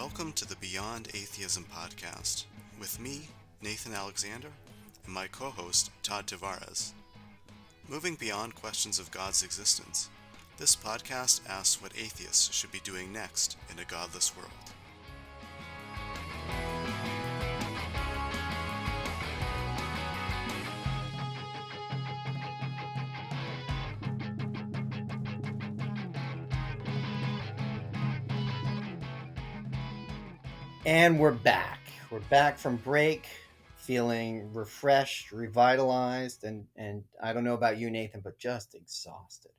Welcome to the Beyond Atheism podcast with me, Nathan Alexander, and my co-host, Todd Tavares. Moving beyond questions of God's existence, this podcast asks what atheists should be doing next in a godless world. And we're back. We're back from break, feeling refreshed, revitalized, and I don't know about you, Nathan, but just exhausted.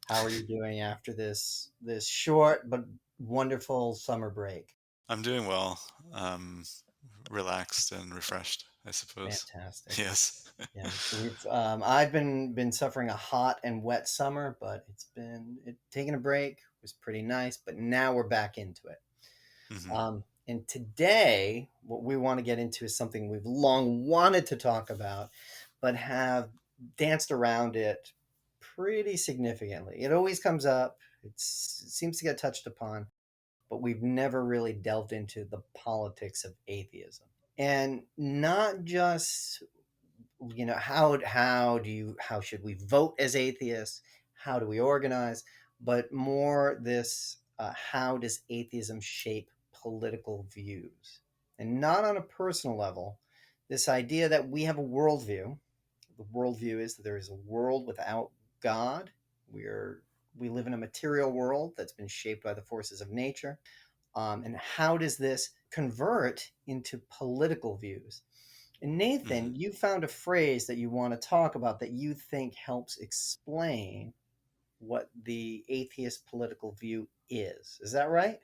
How are you doing after this short but wonderful summer break? I'm doing well, relaxed and refreshed, I suppose. Fantastic. Yes. Yeah. So I've been suffering a hot and wet summer, but taking a break was pretty nice. But now we're back into it. Mm-hmm. And today, what we want to get into is something we've long wanted to talk about, but have danced around it pretty significantly. It always comes up, it seems to get touched upon, but we've never really delved into the politics of atheism. And not just, how should we vote as atheists? How do we organize? But more this, how does atheism shape political views? And not on a personal level, this idea that we have a worldview. The worldview is that there is a world without God. We live in a material world that's been shaped by the forces of nature. And how does this convert into political views? And Mm-hmm. Nathan, you found a phrase that you want to talk about that you think helps explain what the atheist political view is. Is that right?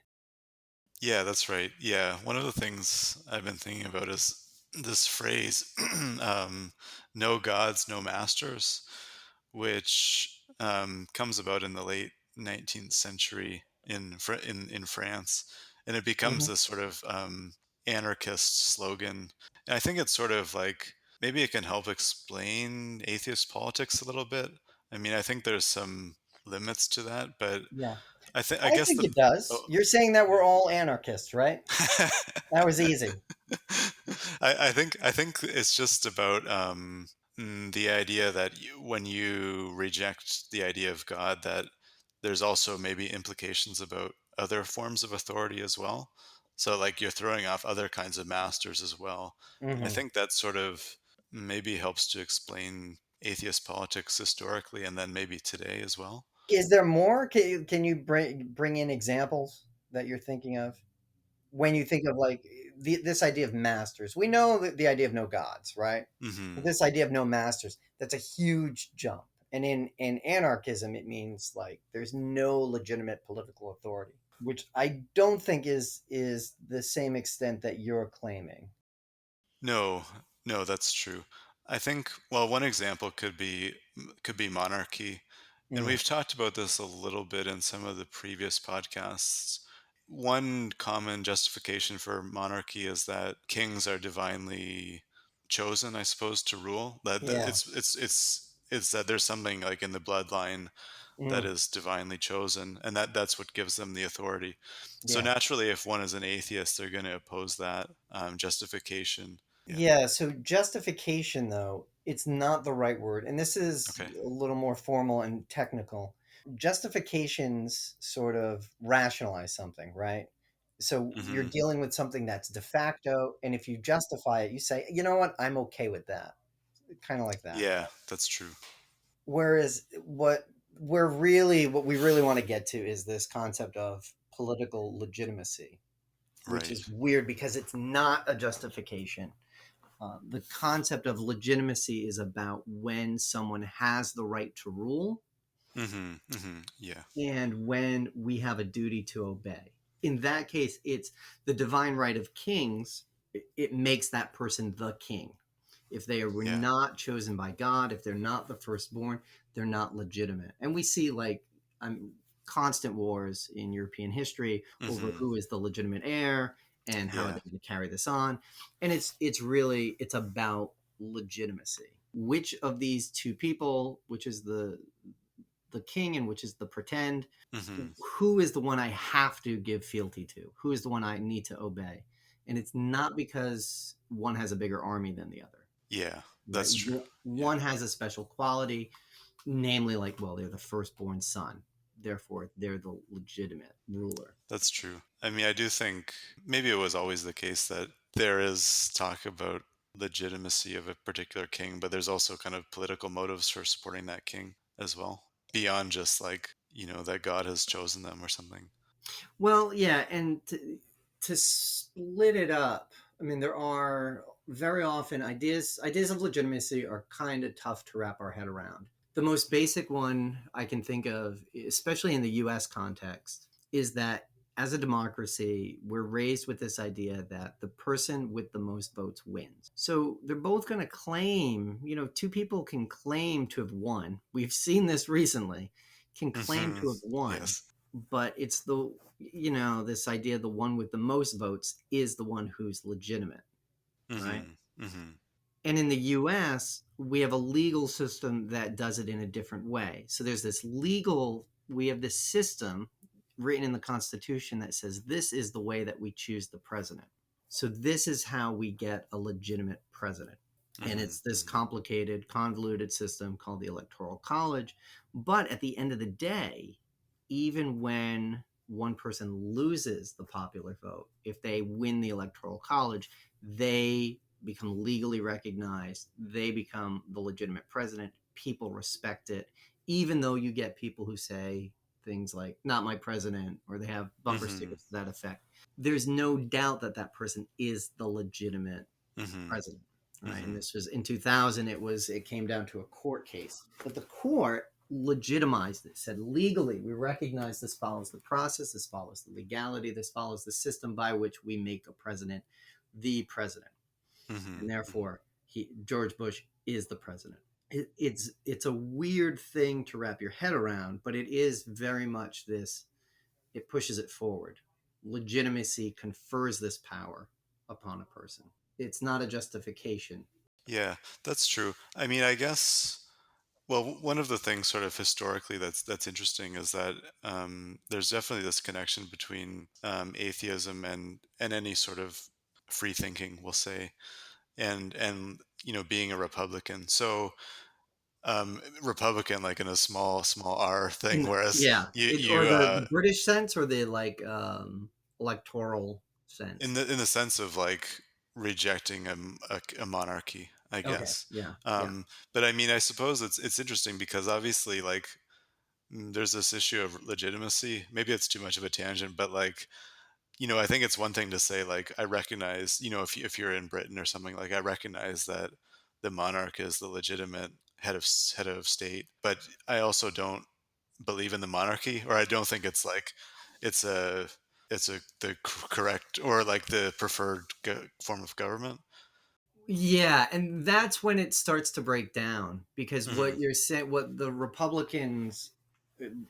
Yeah, that's right. Yeah, one of the things I've been thinking about is this phrase, no gods, no masters, which comes about in the late 19th century in France, and it becomes Hmm. this sort of anarchist slogan. And I think it's sort of like maybe it can help explain atheist politics a little bit. I mean, I think there's some limits to that, but Yeah, I I guess think the it does. oh, You're saying that we're yeah. all anarchists, right? That was easy. I think it's just about the idea that when you reject the idea of God, that there's also maybe implications about other forms of authority as well. So like you're throwing off other kinds of masters as well. And I Hmm. think that sort of maybe helps to explain atheist politics historically and then maybe today as well. Is there more? Can you bring in examples that you're thinking of when you think of like this idea of masters? We know the idea of no gods, right? But Hmm. this idea of no masters, that's a huge jump. And in anarchism, it means like there's no legitimate political authority, which I don't think is the same extent that you're claiming. No, no, that's true. I think, well, one example could be monarchy. And Mm, we've talked about this a little bit in some of the previous podcasts. One common justification for monarchy is that kings are divinely chosen, I suppose, to rule. That yeah. it's that there's something like in the bloodline that Mm, is divinely chosen, and that's what gives them the authority. So yeah. naturally, if one is an atheist, they're going to oppose that justification. Yeah. Yeah, so justification, though, it's not the right word. And this is Okay. a little more formal and technical. Justifications sort of rationalize something, right? So you're Hmm. dealing with something that's de facto. And if you justify it, you say, you know what, I'm okay with that. Kind of like that. Yeah, that's true. Whereas what we really want to get to is this concept of political legitimacy, which Right. is weird because it's not a justification. The concept of legitimacy is about when someone has the right to rule Yeah. and when we have a duty to obey. In that case, it's the divine right of kings. It makes that person the king. If they were Yeah. not chosen by God, if they're not the firstborn, they're not legitimate. And we see like constant wars in European history over Hmm. who is the legitimate heir and how are Yeah. they going to carry this on. And it's about legitimacy. Which of these two people, which is the the king and which is the pretend. Hmm. Who is the one I have to give fealty to? Who is the one I need to obey? And it's not because one has a bigger army than the other, Yeah, right? that's true. Yeah, One has a special quality, namely, like, well, they're the firstborn son, therefore they're the legitimate ruler. that's true. I mean, I do think maybe it was always the case that there is talk about legitimacy of a particular king, but there's also kind of political motives for supporting that king as well, beyond just like, that God has chosen them or something. Well, yeah, and to split it up, I mean, there are very often ideas of legitimacy are kind of tough to wrap our head around. The most basic one I can think of, especially in the US context, is that as a democracy, we're raised with this idea that the person with the most votes wins. So they're both going to claim, two people can claim to have won. We've seen this recently, can claim Hmm. to have won, Yes. but it's this idea the one with the most votes is the one who's legitimate, right? Hmm. Hmm. And in the US, we have a legal system that does it in a different way. So we have this system written in the Constitution that says this is the way that we choose the president. So this is how we get a legitimate president. And Hmm. it's this Hmm. complicated, convoluted system called the Electoral College. But at the end of the day, even when one person loses the popular vote, if they win the Electoral College, they become legally recognized. They become the legitimate president. People respect it, even though you get people who say things like, not my president, or they have bumper Hmm. stickers to that effect. There's no doubt that that person is the legitimate Hmm. president, right? And Hmm. this was in 2000. It came down to a court case, but the court legitimized it, said legally we recognize this follows the process, this follows the legality, this follows the system by which we make a president the president, and Hmm. therefore George Bush is the president. It's a weird thing to wrap your head around, but it is very much this. It pushes it forward. Legitimacy confers this power upon a person. It's not a justification. Yeah, that's true. I mean, I guess. Well, one of the things, sort of historically, that's interesting is that there's definitely this connection between atheism and any sort of free thinking, we'll say, and being a Republican. So Republican, like in a small R thing, whereas Yeah, or you the British sense, or the like electoral in sense. the sense of like rejecting a monarchy, I Okay, guess. yeah, yeah. But I mean, I suppose it's interesting because obviously, like, there's this issue of legitimacy. Maybe it's too much of a tangent, but like, I think it's one thing to say, like, I recognize, if you're in Britain or something, like, I recognize that the monarch is the legitimate head of state, but I also don't believe in the monarchy, or I don't think it's like it's a correct or like the preferred form of government. Yeah, and that's when it starts to break down, because Hmm. what you're saying, what the Republicans,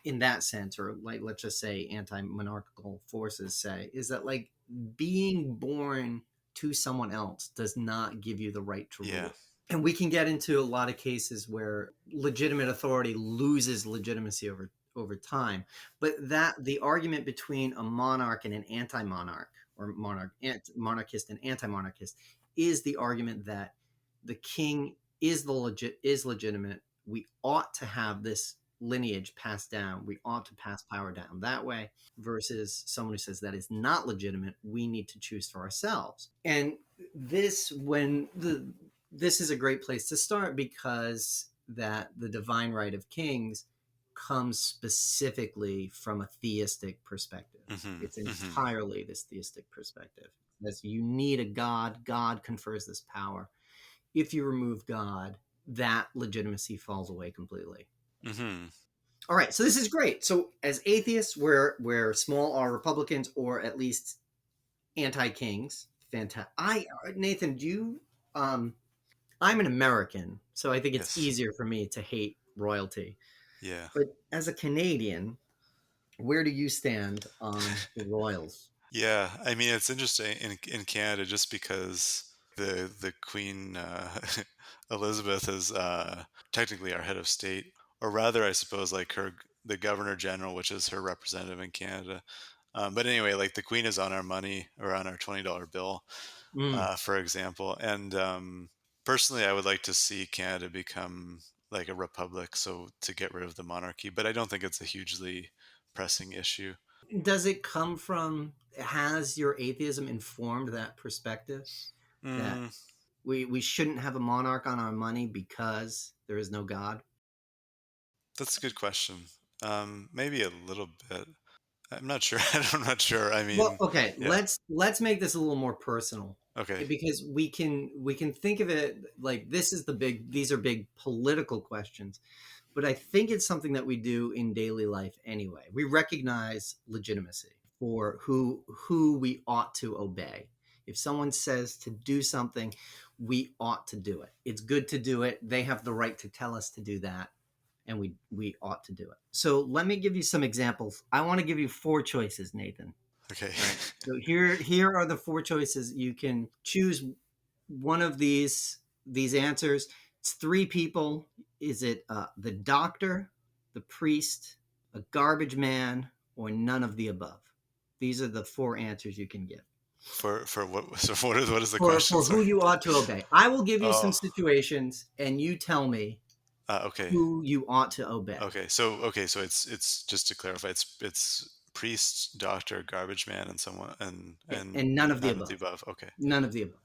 in that sense, or like let's just say anti-monarchical forces say, is that like being born to someone else does not give you the right to Yeah. rule. And we can get into a lot of cases where legitimate authority loses legitimacy over time, but that the argument between a monarch and an anti-monarch, or monarchist and anti-monarchist, is the argument that the king is legitimate. We ought to have this lineage passed down. We ought to pass power down that way, versus someone who says that is not legitimate. We need to choose for ourselves. And this is a great place to start, because that the divine right of kings comes specifically from a theistic perspective. Hmm. It's Hmm. entirely this theistic perspective. As you need a God, God confers this power. If you remove God, that legitimacy falls away completely. Hmm. All right, so this is great. So as atheists, we're small r Republicans, or at least anti-kings. Fantastic. I Nathan, do you I'm an American, so I think it's Yes. easier for me to hate royalty. Yeah. But as a Canadian, where do you stand on the royals? Yeah. I mean, it's interesting in Canada just because the Queen Elizabeth is technically our head of state. or rather, I suppose, like the Governor General, which is her representative in Canada. But anyway, like the Queen is on our money or on our $20 bill, Mm. for example. And personally, I would like to see Canada become like a republic, so to get rid of the monarchy. But I don't think it's a hugely pressing issue. Does it come from, has your atheism informed that perspective that Mm, we shouldn't have a monarch on our money because there is no God? that's a good question. Maybe a little bit. I'm not sure. I'm not sure. I Well, mean, okay, yeah. let's make this a little more personal, Okay. because we can think of it like this is the big, these are big political questions, but I think it's something that we do in daily life anyway. We recognize legitimacy for who we ought to obey. If someone says to do something, we ought to do it. It's good to do it. They have the right to tell us to do that, and we ought to do it. So let me give you some examples. I want to give you four choices, Nathan. Okay. All right. So here are the four choices. You can choose one of these answers. It's three people. Is it the doctor, the priest, a garbage man, or none of the above? These are the four answers you can give For what? So what is the question? for Sorry. who you ought to obey. I will give you some Oh. situations, and you tell me Okay. who you ought to obey, Okay. So it's just to clarify. It's priest, doctor, garbage man, and someone and and none of the none of the above. above. Okay. None of the above.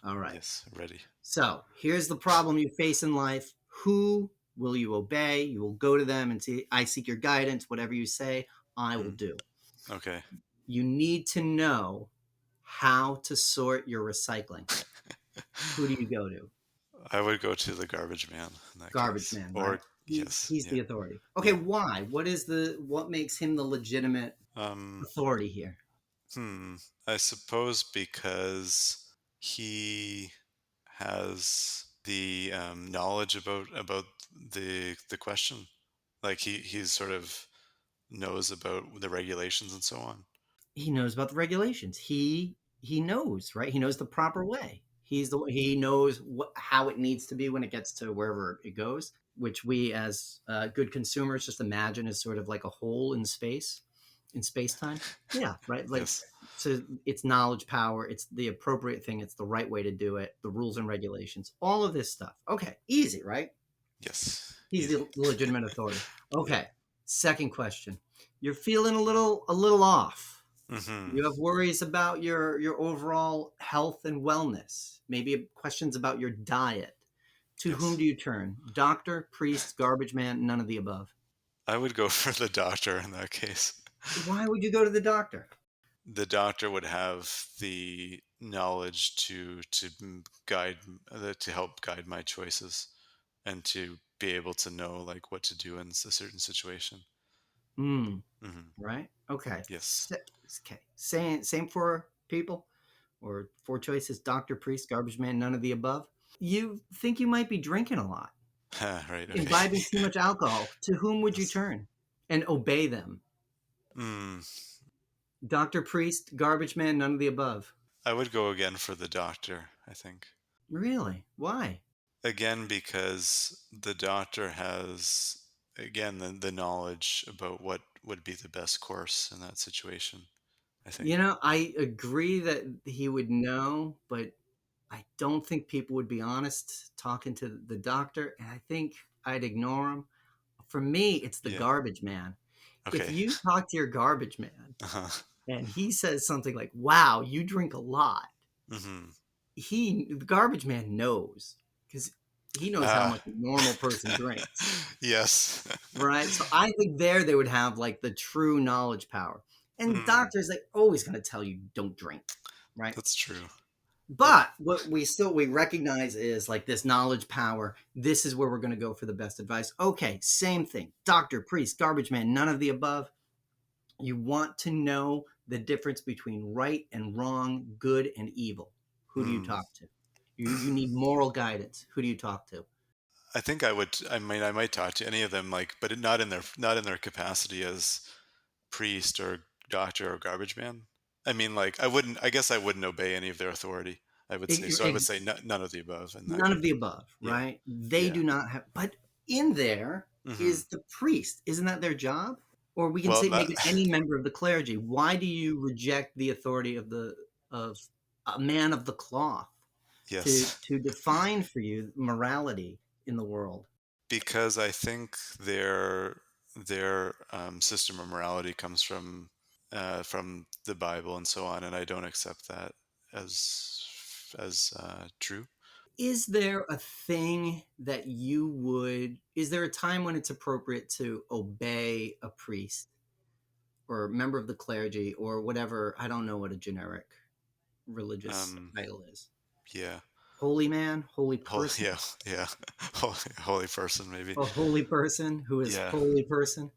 All right. Yes. Ready. So here's the problem you face in life. Who will you obey? You will go to them and say, I seek your guidance. Whatever you say, I will Hmm. do. Okay. You need to know how to sort your recycling. Who do you go to? I would go to the garbage man in that Garbage case. man, right? Or He's yes. he's Yeah. the authority. Okay, Yeah. why? What makes him the legitimate Um. authority here? Hmm. I suppose because he has the knowledge about the question. Like he's sort of knows about the regulations and so on. He knows about the regulations. He knows, right? He knows the proper way. He knows how it needs to be when it gets to wherever it goes, which we as good consumers just imagine as sort of like a hole in space time. Yeah, right. Like, Yes. so it's knowledge power. It's the appropriate thing. It's the right way to do it. The rules and regulations. All of this stuff. Okay, easy, right? Yes. He's Easy. the legitimate authority. Yeah. Okay. Second question. You're feeling a little off. Mm-hmm. You have worries about your overall health and wellness. Maybe questions about your diet. To whom Yes. do you turn? Doctor, priest, garbage man, none of the above. I would go for the doctor in that case. Why would you go to the doctor? The doctor would have the knowledge guide to help guide my choices and to be able to know like what to do in a certain situation. Hmm. Hmm. Right. Okay. Yes. Okay. Same for people, or four choices: doctor, priest, garbage man, none of the above. You think you might be drinking a lot, Right. Okay. imbibing too much alcohol. To whom would you Yes. turn and obey them? Mm. Doctor, priest, garbage man, none of the above. I would go again for the doctor, I think. Really? Why? Again, because the doctor has, again, the knowledge about what would be the best course in that situation, I think. I agree that he would know, but I don't think people would be honest talking to the doctor, and I think I'd ignore him. For me, it's the Yeah. garbage man. If Okay. you talk to your garbage man Uh-huh. and he says something like, "Wow, you drink a lot," Hmm. the garbage man knows, because he knows how Ah. much a normal person drinks, Yes. right? So I think there they would have like the true knowledge power. And Hmm. doctors, like, always going to tell you don't drink, right? That's true. Yeah. But what we recognize is like this knowledge power. This is where we're going to go for the best advice. Okay, same thing. Doctor, priest, garbage man, none of the above. You want to know the difference between right and wrong, good and evil. Who do you Hmm. talk to? You need moral guidance. Who do you talk to? I think I would. I might talk to any of them, like, but not in their capacity as priest or doctor or garbage man. I mean, like, I wouldn't. I guess I wouldn't obey any of their authority. I would say so. I would say none of the above in that None case. of the above, Yeah. right? They Yeah. do not have, but in there, Hmm. is the priest. Isn't that their job? Or we can Well, say that, maybe any member of the clergy. Why do you reject the authority of a man of the cloth yes, to define for you morality in the world? because I think their system of morality comes from the Bible and so on, and I don't accept that as true. Is there a thing that you would is there a time when it's appropriate to obey a priest or a member of the clergy or whatever? I don't know what a generic religious Um, title is. yeah, Holy man, holy person, yeah, yeah, holy person maybe. a holy person who is Yeah, holy person.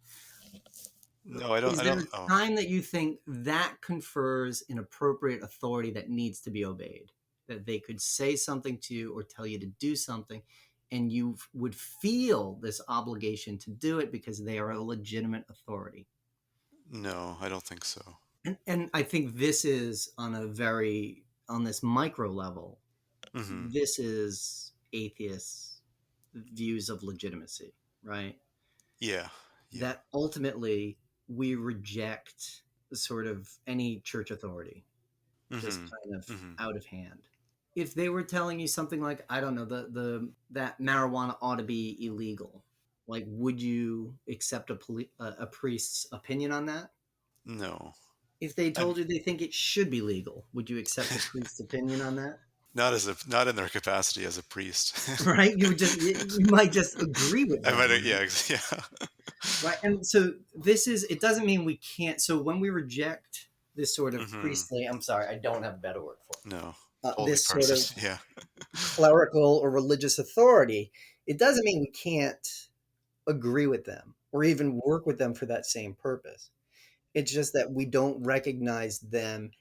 no, I don't. Is I there don't. Oh, a time that you think that confers an appropriate authority that needs to be obeyed? That they could say something to you or tell you to do something, and you would feel this obligation to do it because they are a legitimate authority. no, I don't think so. And I think this is on this micro level, Hmm. this is atheists' views of legitimacy, right? Yeah, yeah. That ultimately we reject sort of any church authority, just Hmm. kind of Hmm. out of hand. If they were telling you something like, I don't know, the that marijuana ought to be illegal, like, would you accept a priest's opinion on that? No, If they I'm told you they think it should be legal, would you accept a priest's opinion on that? not in their capacity as a priest. Right? You might just agree with I them, might, right? yeah, yeah. Right. And so it doesn't mean we can't. So when we reject this sort of Hmm. priestly, I'm sorry, I don't have a better word for No, it, holy this sort of person. Yeah, clerical or religious authority, it doesn't mean we can't agree with them or even work with them for that same purpose. It's just that we don't recognize them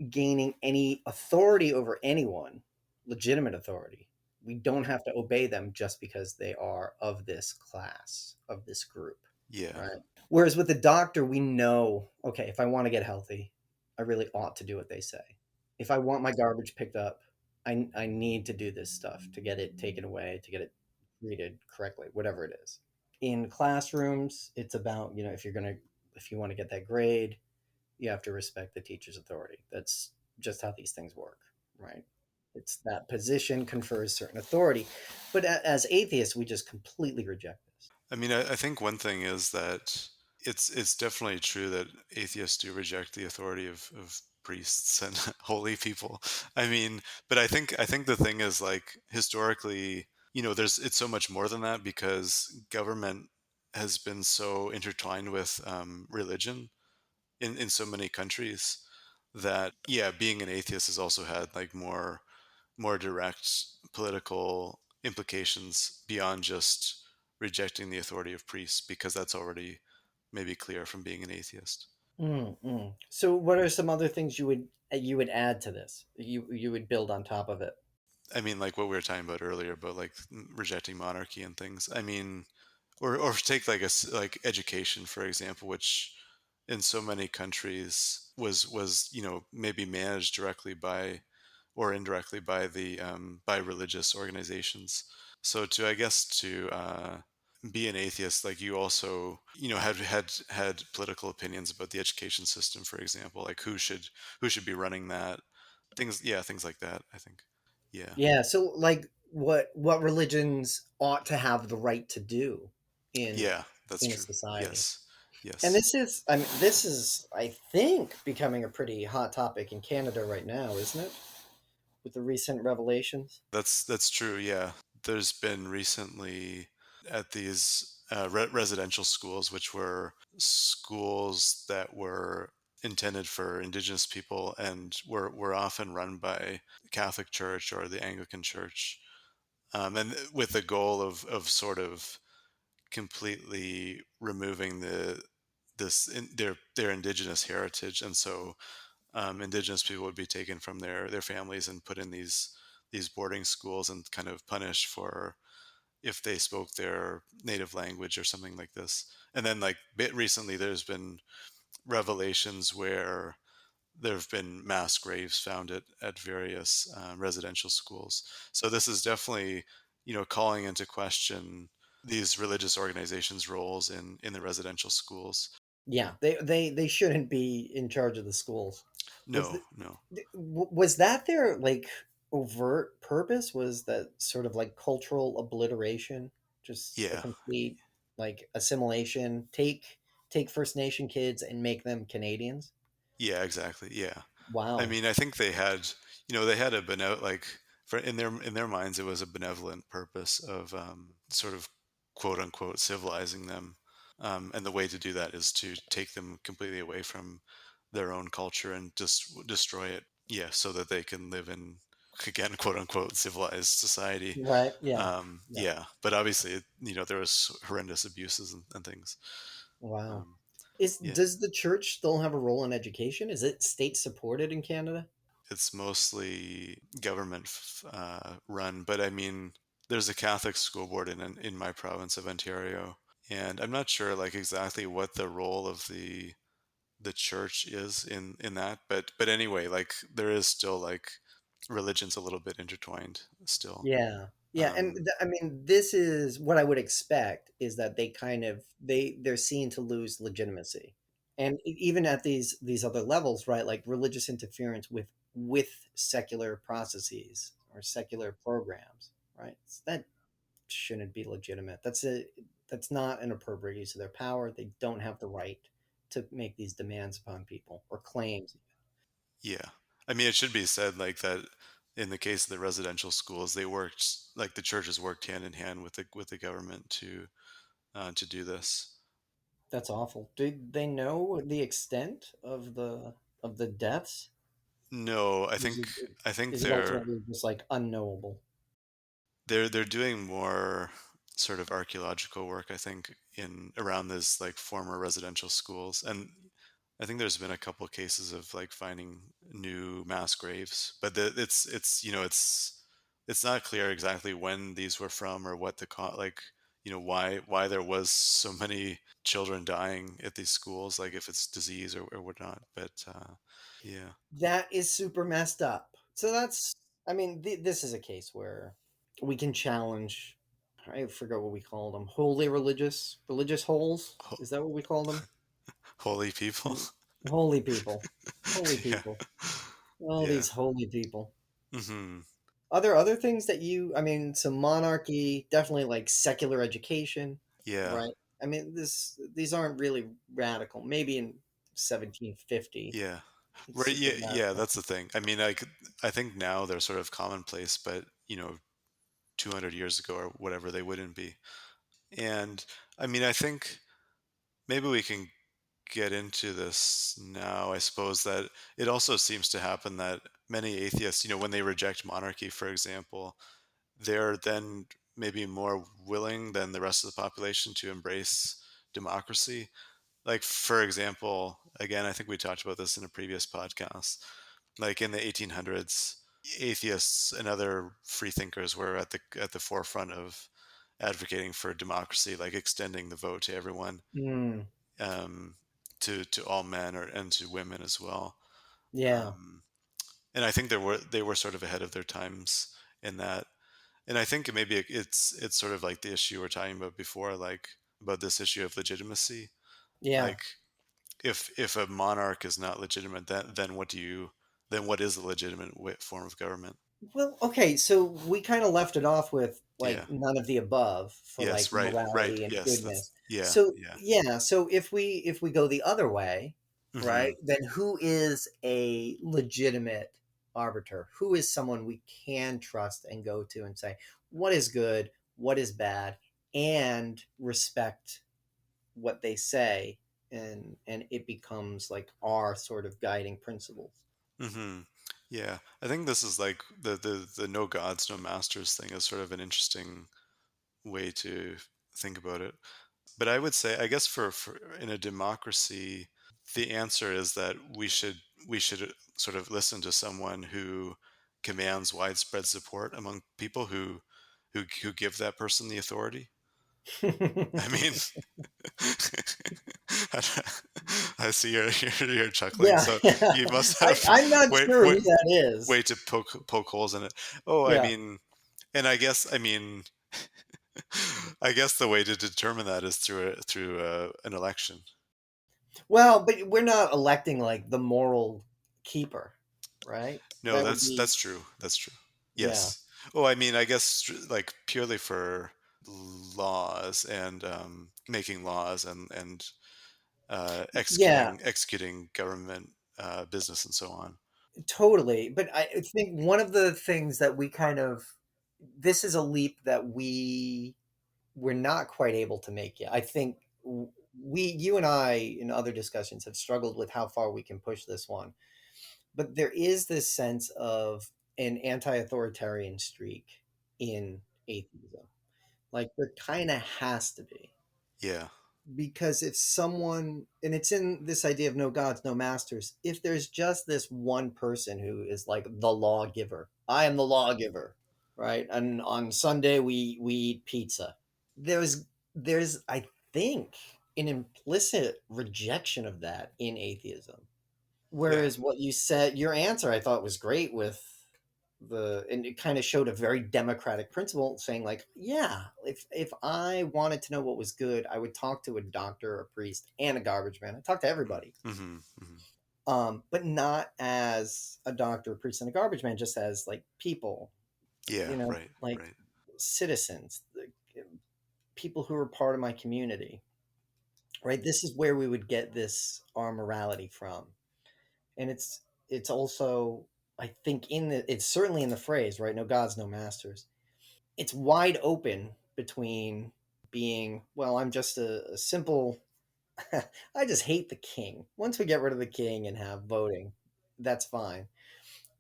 gaining any authority over anyone, legitimate authority. We don't have to obey them just because they are of this class, of this group, yeah, right? Whereas with the doctor, we know, okay, if I want to get healthy, I really ought to do what they say. If I want my garbage picked up, I need to do this stuff to get it taken away, to get it treated correctly, whatever it is. In classrooms, it's about, if you want to get that grade, you have to respect the teacher's authority. That's just how these things work, right? It's that position confers certain authority. But as atheists, we just completely reject this. I mean, I think one thing is that it's definitely true that atheists do reject the authority of priests and holy people. I mean, but I think the thing is, like, historically, there's it's so much more than that, because government has been so intertwined with religion in so many countries, that, yeah, being an atheist has also had, like, more direct political implications beyond just rejecting the authority of priests, because that's already maybe clear from being an atheist. Mm. So, what are some other things you would add to this? You would build on top of it. I mean, like what we were talking about earlier, about, like, rejecting monarchy and things. I mean, or take, like, like education, for example, which in so many countries was maybe managed directly by, or indirectly by, by religious organizations. So, to be an atheist, like, you also, had political opinions about the education system, for example, like who should be running that, things, yeah, things like that, I think. Yeah, Yeah. So, like, what religions ought to have the right to do in yeah, that's in a true. society. Yes, And yes. this is, I think, becoming a pretty hot topic in Canada right now, isn't it? With the recent revelations. That's true. Yeah, there's been recently, at these residential schools, which were schools that were intended for Indigenous people, and were often run by Catholic Church or the Anglican Church, and with the goal of sort of completely removing their Indigenous heritage, and so Indigenous people would be taken from their families and put in these boarding schools and kind of punished for if they spoke their native language or something like this. And then, like, bit recently, there's been revelations where there have been mass graves found at various residential schools. So this is definitely, calling into question these religious organizations' roles in the residential schools. Yeah, they shouldn't be in charge of the schools. Was No, no. was that their like overt purpose? Was that sort of like cultural obliteration, just a Yeah, complete like assimilation? Take First Nation kids and make them Canadians? yeah, exactly. Yeah. I Wow. mean, I think they had, they had a like for in their minds, it was a benevolent purpose of sort of quote unquote civilizing them, and the way to do that is to take them completely away from their own culture and just destroy it. Yeah, so that they can live in, again, quote unquote civilized society. Right. Yeah. Yeah. Yeah, but obviously, there was horrendous abuses and things. Wow. Um, Is yeah. does the church still have a role in education? Is it state supported in Canada? It's mostly government run, but I mean, there's a Catholic school board in my province of Ontario, and I'm not sure like exactly what the role of the church is in that, but anyway, like there is still like religion's a little bit intertwined still. Yeah. Yeah, and Um, I mean, this is what I would expect is that they kind of they're seen to lose legitimacy. And even at these other levels, right? Like religious interference with secular processes or secular programs, right? That shouldn't be legitimate. That's not an appropriate use of their power. They don't have the right to make these demands upon people or claims. yeah, I mean, it should be said like that in the case of the residential schools, they worked like the churches worked hand in hand with the government to do this. That's awful. Do they know the extent of the deaths? No, Is it I think is it ultimately just like unknowable? they're doing more sort of archaeological work, I think, in around this like former residential schools. And I think there's been a couple of cases of like finding new mass graves, but it's it's not clear exactly when these were from or what the like why there was so many children dying at these schools, like if it's disease or whatnot. But yeah, That is super messed up. So that's I mean this is a case where we can challenge. I forgot what we call them. Holy religious holes. ho- Is that what we call them? holy people. Holy people. Holy Yeah, people. All yeah. these holy people. Hmm. Are there other things that I mean, some monarchy, definitely like secular education, Yeah, right? I mean, these aren't really radical. Maybe in 1750, yeah. it's Right, super yeah, yeah, radical. that's the thing. I mean, I think now they're sort of commonplace, but 200 years ago or whatever, they wouldn't be. And I mean, I think maybe we can get into this now. I suppose that it also seems to happen that many atheists, when they reject monarchy, for example, they're then maybe more willing than the rest of the population to embrace democracy. Like, for example, again, I think we talked about this in a previous podcast. Like in the 1800s, atheists and other freethinkers were at the forefront of advocating for democracy, like extending the vote to everyone, Mm, um, to all men and to women as well. yeah, Um, and I think they were sort of ahead of their times in that. And I think maybe it's sort of like the issue we are talking about before, like about this issue of legitimacy. yeah. Like if a monarch is not legitimate, then what is a legitimate form of government? Well, okay, so we kind of left it off with like Yeah. none of the above for Yes. like Right. Right. morality and Yes. That's goodness. yeah. So Yeah. yeah, so if we go the other way, Hmm. right, then who is a legitimate arbiter? Who is someone we can trust and go to and say what is good, what is bad, and respect what they say, and it becomes like our sort of guiding principles. Hmm. Yeah. I think this is like the no gods, no masters thing is sort of an interesting way to think about it. But I would say, I guess for in a democracy, the answer is that we should sort of listen to someone who commands widespread support among people who give that person the authority. I mean, I see you're chuckling. Yeah, So yeah. you must have I'm not way sure way who that is. way to poke holes in it. Oh, I Yeah. mean, and I guess I mean I guess the way to determine that is through an election. Well, but we're not electing like the moral keeper, right? No, That would that's be, true. That's true. yeah. Yes. Oh, I mean, I guess like purely for laws and making laws and Yeah, executing government business and so on. totally. But I think one of the things that we kind of, this is a leap that we're not quite able to make yet. I think you and I in other discussions have struggled with how far we can push this one. But there is this sense of an anti-authoritarian streak in atheism. Like there kind of has to be. Yeah. Because if someone, and it's in this idea of no gods, no masters, if there's just this one person who is like the lawgiver, I am the lawgiver, right? And on Sunday we eat pizza. There's I think an implicit rejection of that in atheism. Yeah. Whereas what you said, your answer I thought was great with and it kind of showed a very democratic principle saying like, yeah, if I wanted to know what was good, I would talk to a doctor, a priest, and a garbage man. I talk to everybody. Hmm. Hmm. But not as a doctor, a priest, and a garbage man, just as like people, Yeah. Right. like Right. citizens, people who are part of my community, right? This is where we would get this our morality from. And it's also I think it's certainly in the phrase, right? No gods, no masters. It's wide open between being, well, I'm just a simple I just hate the king. Once we get rid of the king and have voting, that's fine.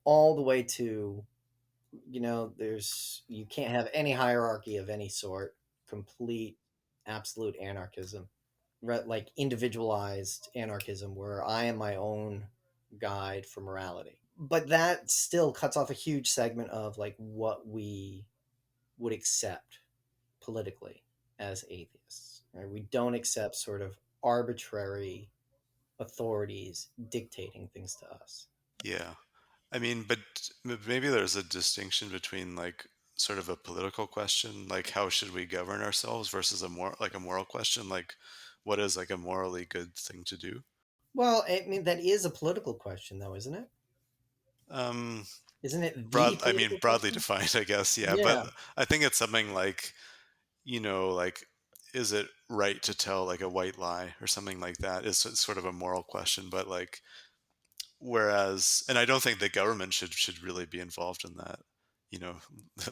All the way to, there's you can't have any hierarchy of any sort, complete absolute anarchism, right? Like individualized anarchism where I am my own guide for morality. But that still cuts off a huge segment of like what we would accept politically as atheists. Right? We don't accept sort of arbitrary authorities dictating things to us. Yeah. I mean, but maybe there's a distinction between like sort of a political question, like how should we govern ourselves versus a moral question, like what is like a morally good thing to do? Well, I mean, that is a political question, though, isn't it? Um, Isn't it the I mean, political broadly question? defined, I guess, yeah. But Yeah. I think it's something like, like, is it right to tell like a white lie or something like that? Is sort of a moral question, but like, whereas, and I don't think the government should really be involved in that. You know,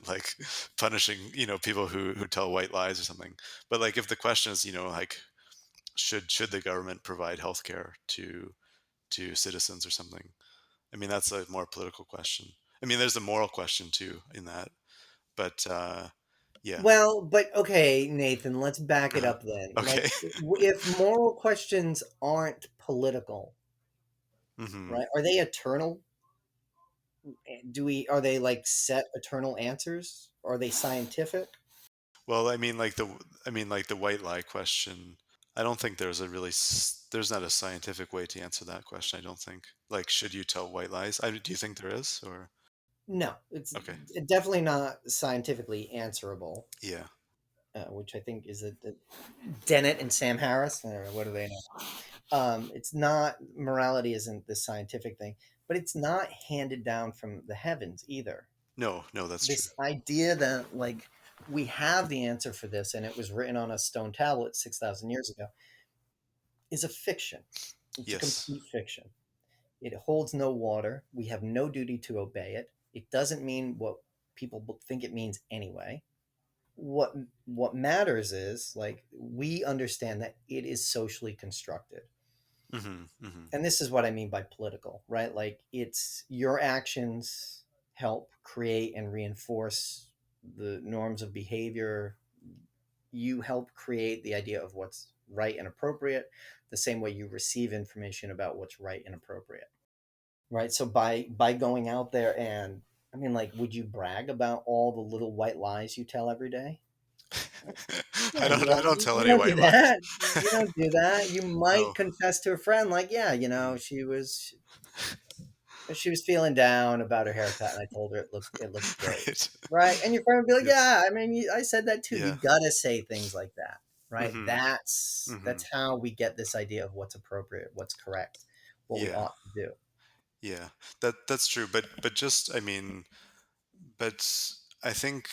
like punishing people who tell white lies or something. But like, if the question is like, should the government provide healthcare to citizens or something? I mean, that's a more political question. I mean, there's a moral question too in that, but yeah. Well, but okay, Nathan, let's back it Uh-huh. up then. Like, Okay. if moral questions aren't political, Hmm. right? Are they eternal? Are they like set eternal answers? Are they scientific? Well, I mean, like the white lie question. I don't think there's a really there's not a scientific way to answer that question. I don't think. Like, should you tell white lies? Do you think there is, or No, it's okay? definitely not scientifically answerable. Yeah. Which I think is it Dennett and Sam Harris. I don't know, what do they know? It's not morality isn't the scientific thing, but it's not handed down from the heavens either. No, no, that's true. This idea that like we have the answer for this and it was written on a stone tablet 6,000 years ago is a fiction. It's a Yes. complete fiction. It holds no water. We have no duty to obey it. It doesn't mean what people think it means anyway. What matters is like we understand that it is socially constructed. Hmm. Hmm. And this is what I mean by political, right? Like it's your actions help create and reinforce the norms of behavior. You help create the idea of what's right and appropriate, the same way you receive information about what's right and appropriate. Right? So by going out there and I mean like would you brag about all the little white lies you tell every day? Yeah, you I don't don't tell you any don't do white lies. that. You don't do that. You might No. confess to a friend like, yeah, Mm. she was she was feeling down about her haircut, and I told her it looked great, Right. right? And your friend would be like, Yes. "Yeah, I mean, I said that too." You Yeah. gotta say things like that, right? Mhm. That's Mhm. how we get this idea of what's appropriate, what's correct, what we Yeah. ought to do. Yeah. That's true, but just I mean, but I think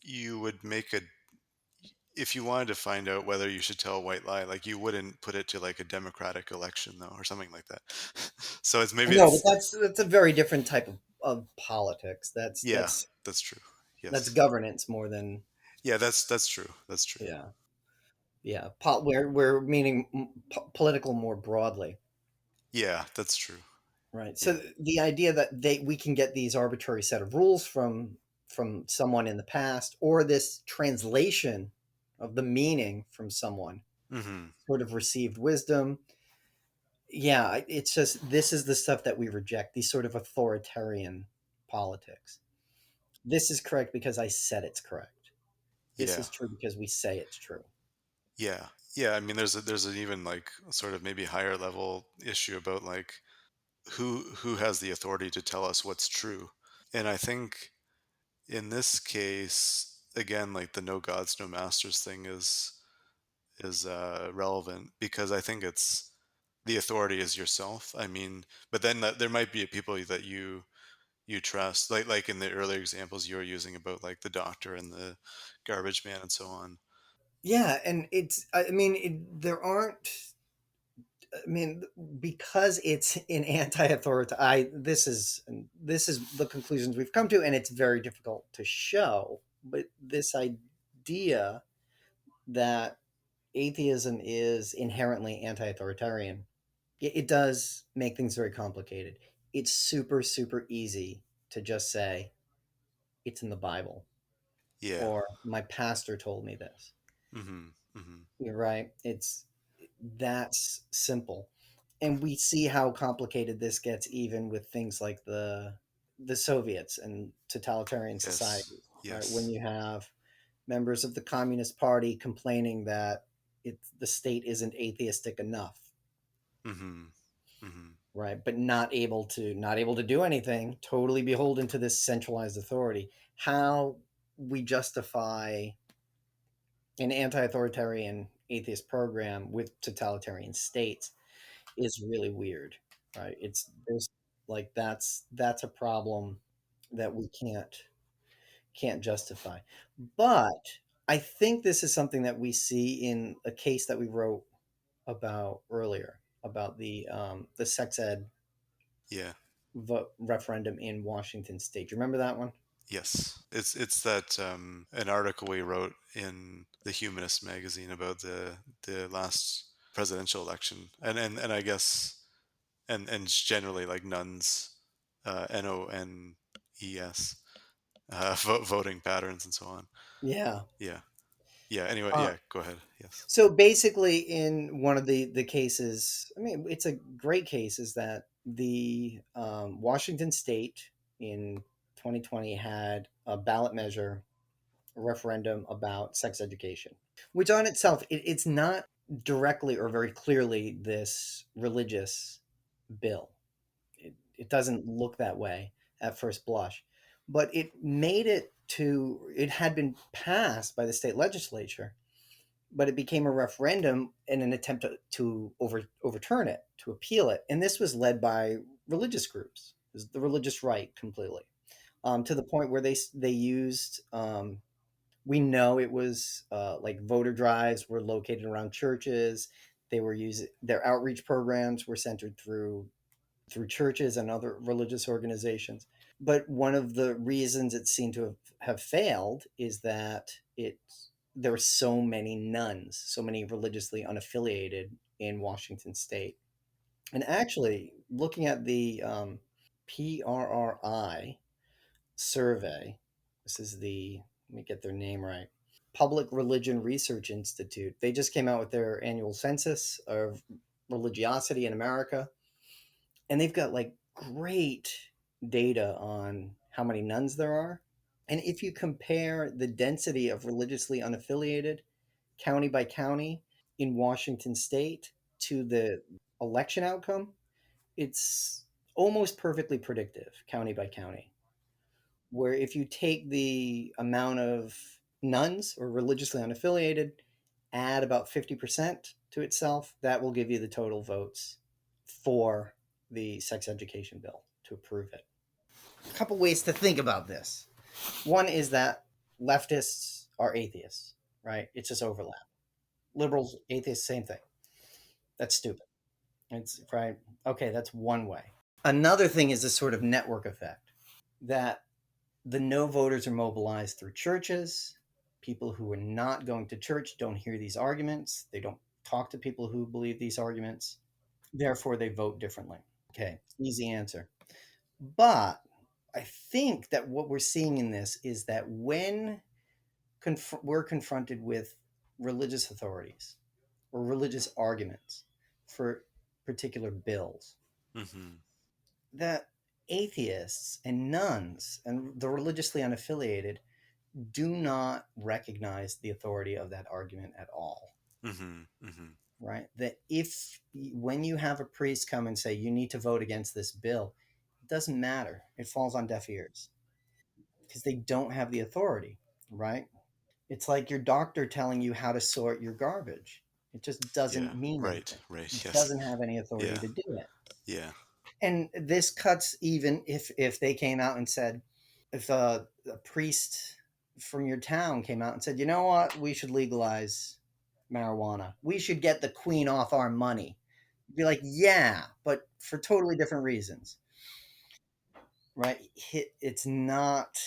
you would make a if you wanted to find out whether you should tell a white lie, like you wouldn't put it to like a democratic election though or something like that. So it's maybe No, but it's that's a very different type of politics. That's yeah, that's that's true. that's Yes. governance more than Yeah, that's true. That's true. yeah, yeah. We're meaning political more broadly. Yeah, that's true. Right. So Yeah. the idea that we can get these arbitrary set of rules from someone in the past, or this translation of the meaning from someone Mhm. sort of received wisdom. Yeah, it's just this is the stuff that we reject, these sort of authoritarian politics. This is correct because I said it's correct. This Yeah. is true because we say it's true. Yeah. Yeah, I mean there's an even like sort of maybe higher level issue about like who has the authority to tell us what's true. And I think in this case again like the no gods no masters thing is relevant because I think it's the authority is yourself. I mean, but then there might be people that you trust, like in the earlier examples you were using about like the doctor and the garbage man and so on. Yeah, and I mean, there aren't. I mean, because it's an anti-authority. I this is the conclusions we've come to, and it's very difficult to show. But this idea that atheism is inherently anti-authoritarian, it does make things very complicated. It's super easy to just say it's in the Bible, Yeah. or my pastor told me this. Mhm. Mhm. You're right. That's simple. And we see how complicated this gets even with things like the Soviets and totalitarian Yes. societies, right? When Yes. you have members of the Communist Party complaining that the state isn't atheistic enough, Mhm. Mhm. right? But not able to do anything, totally beholden to this centralized authority. How we justify an anti-authoritarian atheist program with totalitarian states is really weird, right? It's there's like that's a problem that we can't justify. But I think this is something that we see in a case that we wrote about earlier about the sex ed Yeah. vote referendum in Washington State. Do you remember that one? Yes. It's that an article we wrote in the Humanist magazine about the last presidential election and I guess and generally like nuns NONES voting patterns and so on. Yeah. Yeah. Yeah. Anyway, Uh, yeah, go ahead. Yes. so basically, in one of the cases, I mean, it's a great case, is that the Washington State in 2020 had a ballot measure, a referendum about sex education, which on itself, it's not directly or very clearly this religious bill. It doesn't look that way at first blush, but it had been passed by the state legislature, but it became a referendum in an attempt to overturn it, to appeal it. And this was led by religious groups, it was the religious right completely, to the point where they used. We know it was like voter drives were located around churches. They were using their outreach programs were centered through churches and other religious organizations. But one of the reasons it seemed to have failed is that there were so many nuns, so many religiously unaffiliated in Washington State. And actually, looking at the PRRI survey, this is let me get their name right, Public Religion Research Institute. They just came out with their annual census of religiosity in America, and they've got like great data on how many nuns there are. And if you compare the density of religiously unaffiliated county by county in Washington state to the election outcome, it's almost perfectly predictive, county by county, where if you take the amount of nuns or religiously unaffiliated, add about 50% to itself, that will give you the total votes for the sex education bill to approve it. A couple ways to think about this. One is that leftists are atheists, right? It's just overlap. Liberals, atheists, same thing. That's stupid. It's right. Okay, that's one way. Another thing is this sort of network effect that the no voters are mobilized through churches. People who are not going to church don't hear these arguments. They don't talk to people who believe these arguments. Therefore, they vote differently. Okay, easy answer. But I think that what we're seeing in this is that when we're confronted with religious authorities or religious arguments for particular bills, Hmm. that atheists and nuns and the religiously unaffiliated do not recognize the authority of that argument at all. Hmm. Hmm. Right? That if when you have a priest come and say you need to vote against this bill, it doesn't matter. It falls on deaf ears because they don't have the authority, right? It's like your doctor telling you how to sort your garbage. It just Yeah. doesn't mean Right. anything. Right. It Yes. doesn't have any authority Yeah. to do it. Yeah. And this cuts even if they came out and said, if a priest from your town came out and said, you know what, we should legalize marijuana. We should get the queen off our money. You'd be like, yeah, but for totally different reasons, right? It's not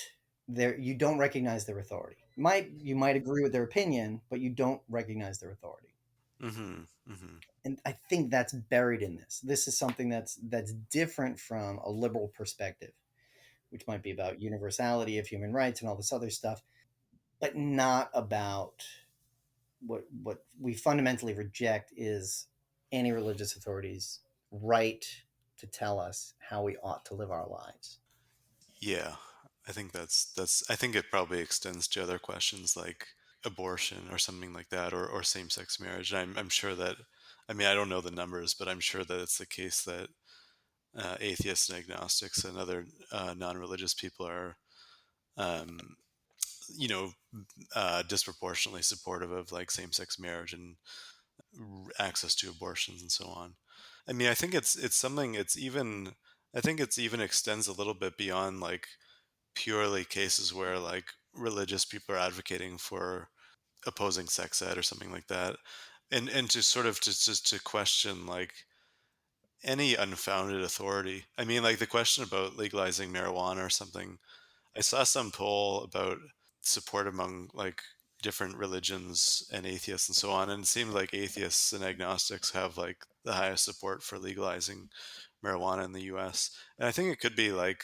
there. You don't recognize their authority. You might agree with their opinion, but you don't recognize their authority. Hmm. Hmm. And I think that's buried in this. This is something that's different from a liberal perspective, which might be about universality of human rights and all this other stuff, but not about what we fundamentally reject is any religious authority's right to tell us how we ought to live our lives. Yeah. I think I think it probably extends to other questions like abortion or something like that, or same-sex marriage. And I'm sure that, I mean, I don't know the numbers, but I'm sure that it's the case that atheists and agnostics and other non-religious people are, um, you know, disproportionately supportive of like same-sex marriage and access to abortions and so on. I mean, I think it's something. It's even. I think it's even extends a little bit beyond like purely cases where like religious people are advocating for opposing sex ed or something like that, and to sort of just to question like any unfounded authority. I mean, like the question about legalizing marijuana or something. I saw some poll about support among like different religions and atheists and so on, and it seems like atheists and agnostics have like the highest support for legalizing marijuana in the US. And I think it could be like,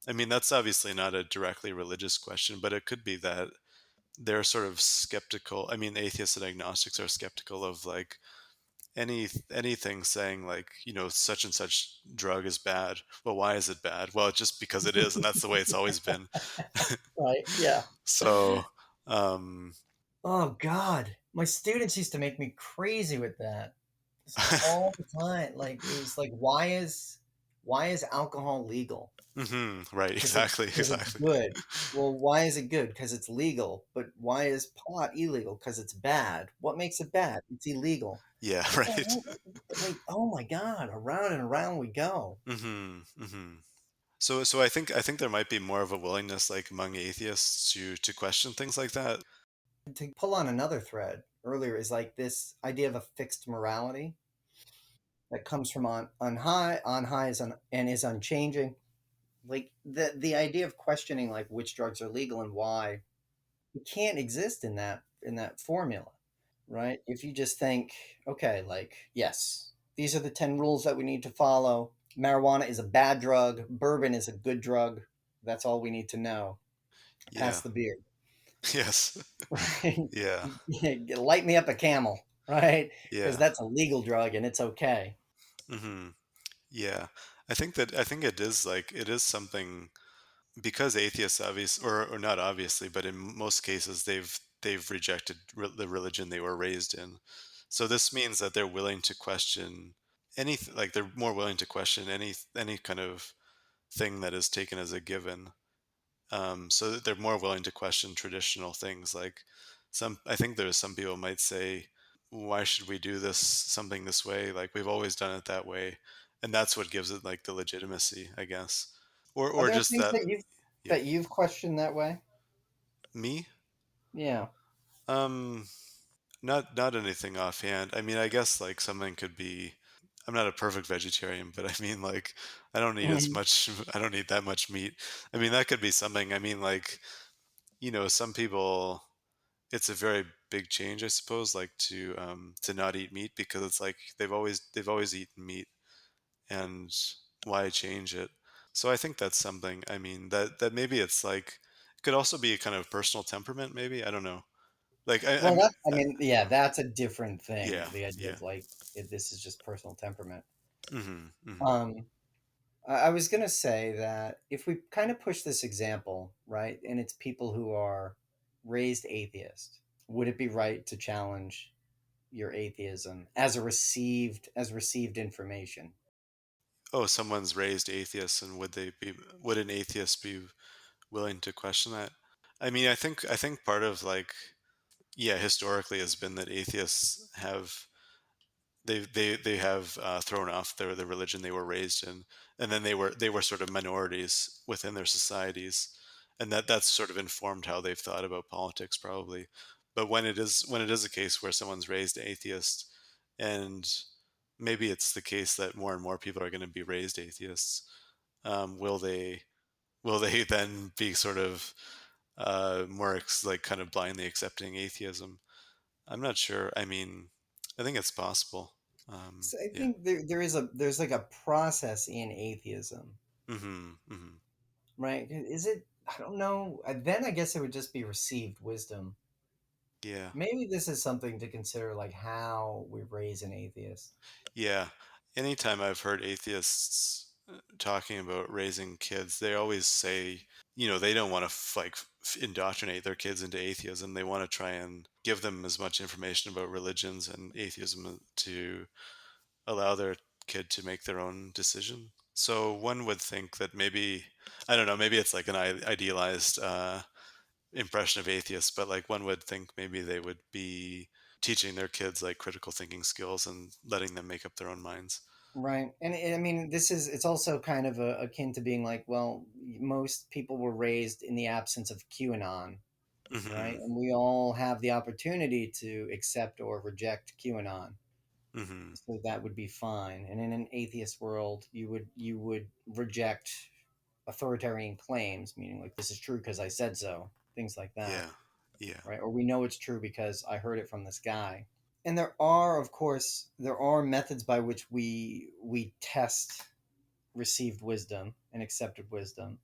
I mean, that's obviously not a directly religious question, but it could be that they're sort of skeptical. I mean, atheists and agnostics are skeptical of like anything saying like, such and such drug is bad. Well, why is it bad? Well, just because it is, and that's the way it's always been. Right? Yeah. So, um, Oh God, my students used to make me crazy with that. Just all the time. Like it was like, why is alcohol legal? right, exactly, Because it's exactly. good. Well, why is it good? Because it's legal. But why is pot illegal? Because it's bad. What makes it bad? It's illegal. Yeah, What the right. hell? Like, oh my God, around and around we go. Hmm. So I think there might be more of a willingness, like among atheists, to question things like that. To pull on another thread earlier is like this idea of a fixed morality that comes from on high and is unchanging. Like the idea of questioning like which drugs are legal and why it can't exist in that formula, right? If you just think, okay, like yes, these are the 10 rules that we need to follow. Marijuana is a bad drug, bourbon is a good drug. That's all we need to know. Pass Yeah. the beer. Yes. Right? Yeah. Light me up a camel, right? Because Yeah. that's a legal drug and it's okay. Hmm. Yeah. I think it is like it is something because atheists or not obviously, but in most cases they've rejected the religion they were raised in. So this means that they're willing to question. like they're more willing to question any kind of thing that is taken as a given. So that they're more willing to question traditional things. Like I think there's some people might say, why should we do this something this way? Like we've always done it that way, and that's what gives it like the legitimacy, I guess. Are Or there just things that, yeah. that you've questioned that way? Me? Yeah. Um, not anything offhand. I mean, I guess like something could be. I'm not a perfect vegetarian, but I mean, like, I don't eat as Mhm. much. I don't eat that much meat. I mean, that could be something. I mean, like, some people, it's a very big change, I suppose, like to not eat meat because it's like they've always eaten meat, and why change it? So I think that's something. I mean, that maybe it's like it could also be a kind of personal temperament. Maybe I don't know. Like Well, that I I mean, yeah, that's a different yeah, thing. The idea yeah. of like this is just personal temperament. Hmm, hmm. Um, I was gonna say that if we kind of push this example, right, and it's people who are raised atheist, would it be right to challenge your atheism as a received information? Oh, someone's raised atheists, and would an atheist be willing to question that? I mean, I think part of like yeah, historically has been that atheists have they have thrown off the religion they were raised in, and then they were sort of minorities within their societies, and that's sort of informed how they've thought about politics probably. But when it is a case where someone's raised atheist, and maybe it's the case that more and more people are going to be raised atheists, will they then be sort of like kind of blindly accepting atheism? I'm not sure. I mean, I think it's possible. So I Yeah. think there's like a process in atheism, Mhm. Mhm. right? Is it? I don't know. Then I guess it would just be received wisdom. Yeah. Maybe this is something to consider, like how we raise an atheist. Yeah. Anytime I've heard atheists talking about raising kids, they always say, they don't want to indoctrinate their kids into atheism. They want to try and give them as much information about religions and atheism to allow their kid to make their own decision. So one would think that maybe, I don't know, maybe it's like an idealized impression of atheists, but like one would think maybe they would be teaching their kids like critical thinking skills and letting them make up their own minds. Right. And I mean, it's also kind of akin to being like, well, most people were raised in the absence of QAnon, right? Hmm, And we all have the opportunity to accept or reject QAnon. hmm. So that would be fine. And in an atheist world, you would reject authoritarian claims, meaning like this is true because I said so, things like that, Yeah, yeah, right? Or we know it's true because I heard it from this guy. And there are, of course, there are methods by which we test received wisdom and accepted wisdom,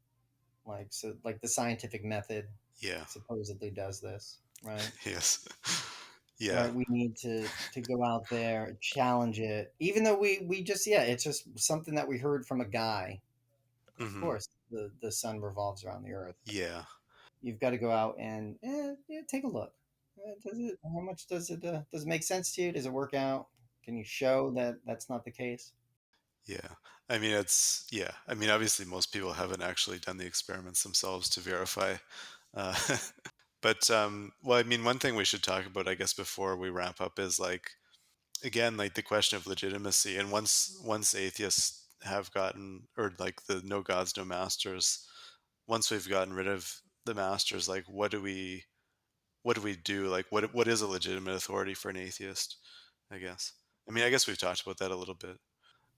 like so like the scientific method yeah. supposedly does this, right? Yes. Yeah. Right, we need to go out there, challenge it, even though we just, yeah, it's just something that we heard from a guy. Of Hmm. course the sun revolves around the earth. Yeah, You've got to go out and yeah, take a look. Does it, how much does it make sense to you? Does it work out? Can you show that that's not the case? yeah. I mean, yeah. I mean, obviously, most people haven't actually done the experiments themselves to verify. Uh, but, well, I mean, one thing we should talk about, I guess, before we wrap up is like, again, like the question of legitimacy. And once atheists have gotten, or like the no gods no masters, once we've gotten rid of the masters, like what do we do? Like what is a legitimate authority for an atheist, I guess? I mean, I guess we've talked about that a little bit,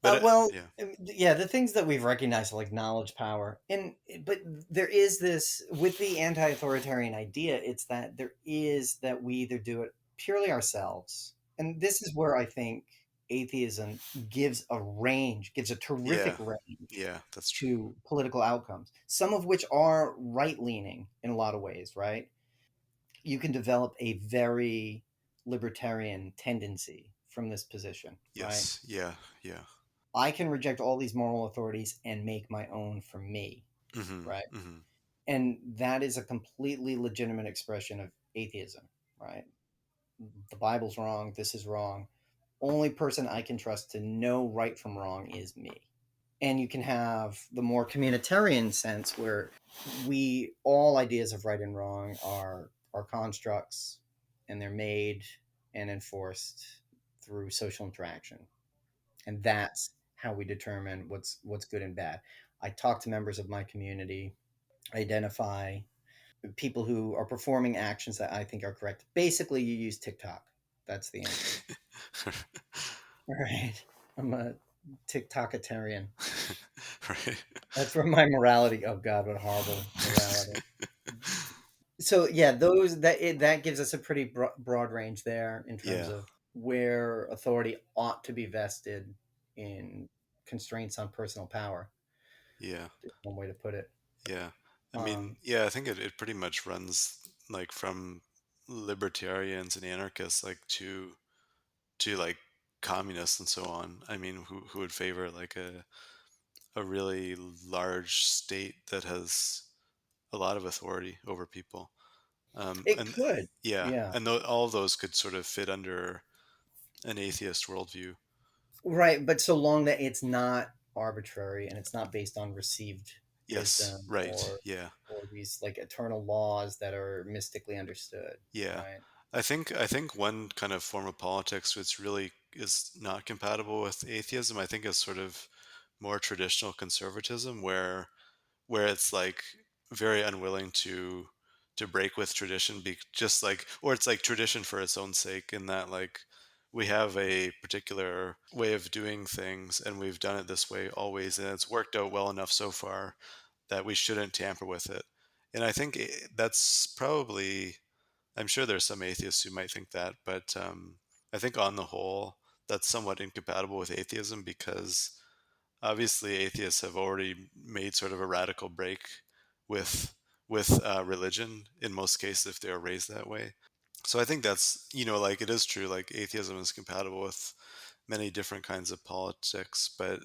but Well, yeah, yeah, the things that we've recognized are like knowledge, power, and but there is this with the anti-authoritarian idea. It's that there is that we either do it purely ourselves, and this is where I think atheism gives a terrific yeah, range yeah, that's true. to political outcomes, some of which are right-leaning in a lot of ways. Right, you can develop a very libertarian tendency from this position. Right, Yes, yeah, yeah. I can reject all these moral authorities and make my own for me, Mm-hmm, right? mm-hmm. And that is a completely legitimate expression of atheism, right? The Bible's wrong, this is wrong. only person I can trust to know right from wrong is me. And you can have the more communitarian sense where we all ideas of right and wrong are constructs, and they're made and enforced through social interaction, and that's how we determine what's good and bad. I talk to members of my community, identify people who are performing actions that I think are correct. Basically, you use TikTok. That's the answer. All right. I'm a TikTokitarian. Right. That's where my morality. Oh God, what horrible morality. So yeah, those that gives us a pretty broad range there in terms Yeah. of where authority ought to be vested in constraints on personal power. Yeah. Is one way to put it. Yeah. I mean, Um, yeah, I think it pretty much runs like from libertarians and anarchists like to like communists and so on. I mean, who would favor like a really large state that has a lot of authority over people. it And could, yeah, yeah, and all of those could sort of fit under an atheist worldview. right. But so long that it's not arbitrary and it's not based on received Yes, wisdom right. Yeah. or these like eternal laws that are mystically understood, Yeah. right? I think one kind of form of politics which really is not compatible with atheism, I think is sort of more traditional conservatism where it's like very unwilling to break with tradition just like or it's like tradition for its own sake in that like we have a particular way of doing things and we've done it this way always and it's worked out well enough so far that we shouldn't tamper with it. And I think that's probably, I'm sure there's some atheists who might think that, but I think on the whole that's somewhat incompatible with atheism because obviously atheists have already made sort of a radical break with religion in most cases if they are raised that way. So I think that's, like it is true, like atheism is compatible with many different kinds of politics, but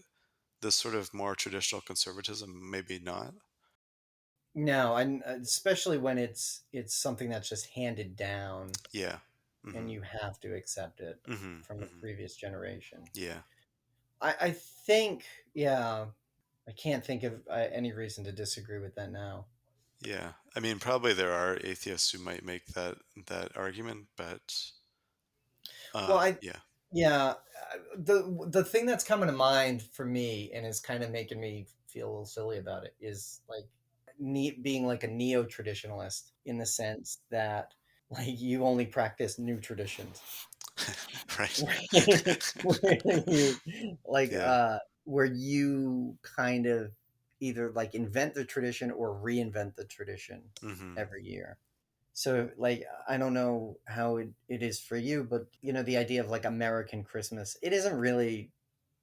this sort of more traditional conservatism maybe not. No, and especially when it's something that's just handed down Yeah. and Hmm. you have to accept it Hmm. from the Hmm. previous generation. Yeah. I think, yeah, I can't think of any reason to disagree with that now. Yeah, I mean probably there are atheists who might make that argument, but Well, I yeah. yeah, the thing that's coming to mind for me and is kind of making me feel a little silly about it is like being like a neo traditionalist in the sense that like you only practice new traditions. Right. Where you like Yeah. where you kind of either like invent the tradition or reinvent the tradition Hmm. every year. So like I don't know how it is for you, but you know, the idea of like American Christmas, it isn't really,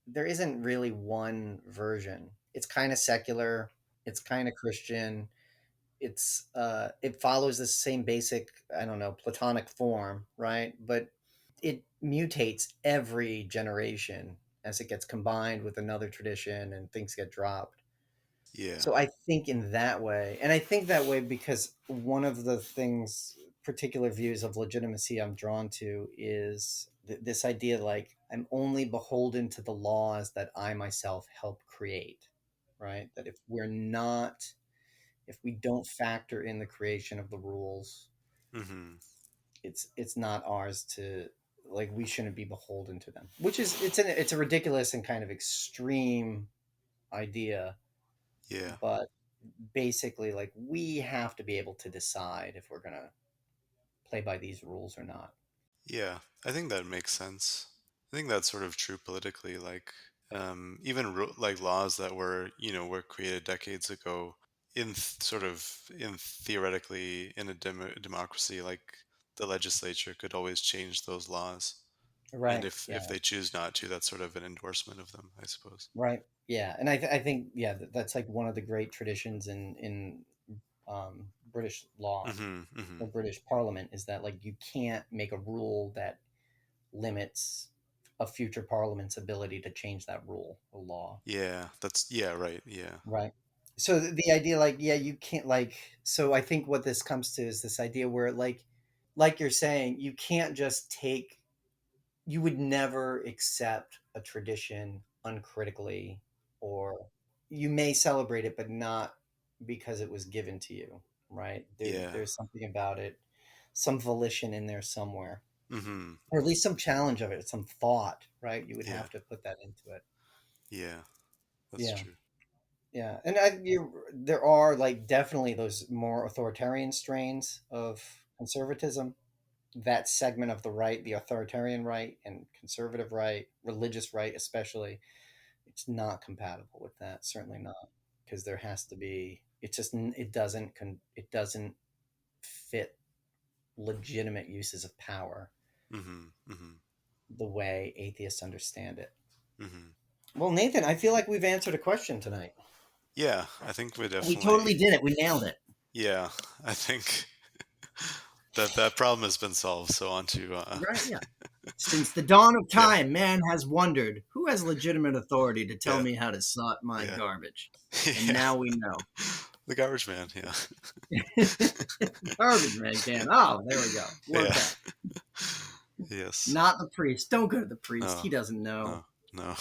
there isn't really one version. It's kind of secular, it's kind of Christian, it follows the same basic, I don't know, Platonic form, right? But it mutates every generation as it gets combined with another tradition and things get dropped. Yeah. So I think in that way, and I think that way because one of the things, particular views of legitimacy I'm drawn to is this idea like I'm only beholden to the laws that I myself help create, right? That if we don't factor in the creation of the rules, Hmm. it's not ours to, like, we shouldn't be beholden to them, which is it's a ridiculous and kind of extreme idea, Yeah. but basically like we have to be able to decide if we're going to play by these rules or not. Yeah. I think that makes sense. I think that's sort of true politically. Like, even like laws that were created decades ago sort of in theoretically in a democracy, like the legislature could always change those laws. And Right, if yeah, they choose not to, that's sort of an endorsement of them, I suppose. right, yeah. And I think yeah, that's like one of the great traditions in British law Hmm. Hmm. or British parliament is that like you can't make a rule that limits a future parliament's ability to change that rule or law. Yeah, yeah, right. Yeah. Right. So the idea, like, yeah, you can't like. So I think what this comes to is this idea where, like you're saying, you can't just take you would never accept a tradition uncritically, or you may celebrate it, but not because it was given to you, right? Yeah. There's something about it, some volition in there somewhere, Mhm. or at least some challenge of it, some thought, right? You would Yeah. have to put that into it. Yeah. That's Yeah. true. Yeah, and there are like definitely those more authoritarian strains of conservatism. That segment of the right, the authoritarian right and conservative right, religious right especially, it's not compatible with that. Certainly not, because there has to be. It just it doesn't fit legitimate uses of power Mhm. Mhm. the way atheists understand it. Mhm. Well, Nathan, I feel like we've answered a question tonight. Yeah, I think we We definitely. totally did it. We nailed it. Yeah, I think that problem has been solved. So on to Right? Yeah. Since the dawn of yeah, time, man has wondered who has legitimate authority to tell yeah, me how to sort my yeah, garbage. And yeah. now we know. The garbage man. Yeah, Garbage man can. Oh, there we go. yeah. Worked out. Yes. Not the priest. Don't go to the priest. No, He doesn't know. no, no.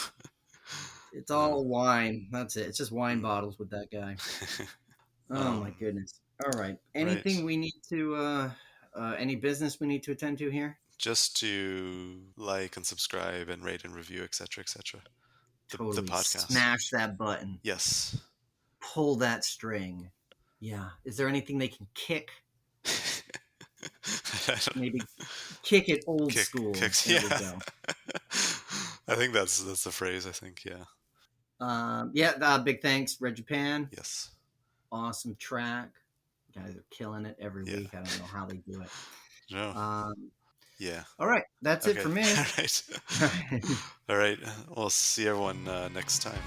It's Uh, all wine. That's it. It's just wine mm. bottles with that guy. Oh my um, goodness. All right. right. Anything we need to any business we need to attend to here? Just to like and subscribe and rate and review, etc., etc. The Totally podcast. smash that button. Yes. Pull that string. Yeah. Is there anything they can kick? I don't- Maybe kick it old school. Kicks. There we Yeah. go. I think that's the phrase. I think. Yeah. Yeah, big thanks, Red Japan. Yes. Awesome track. You guys are killing it every Yeah. week. I don't know how they do it. No. Um, Yeah. all right, that's it Okay. for me. All right. All right. We'll see everyone next time.